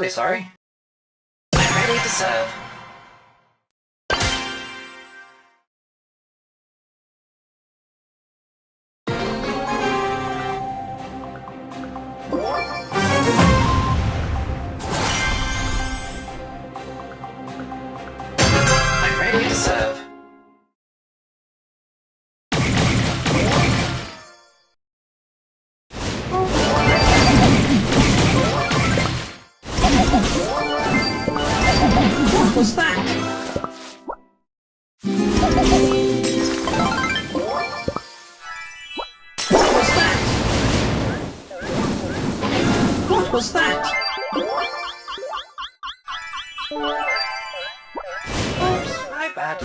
awfully sorry. I'm ready to serve. I'm ready to serve. What was that? What was that? What was that? Oops, my bad.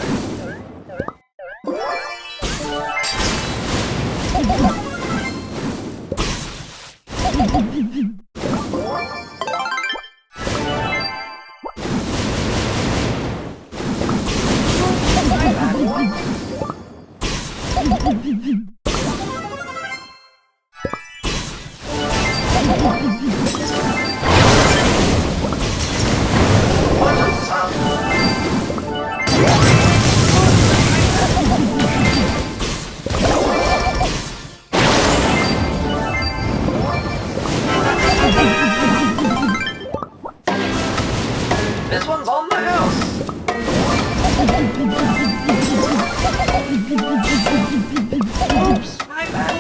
This one's on the house. Oops, my bad.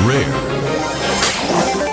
Rare.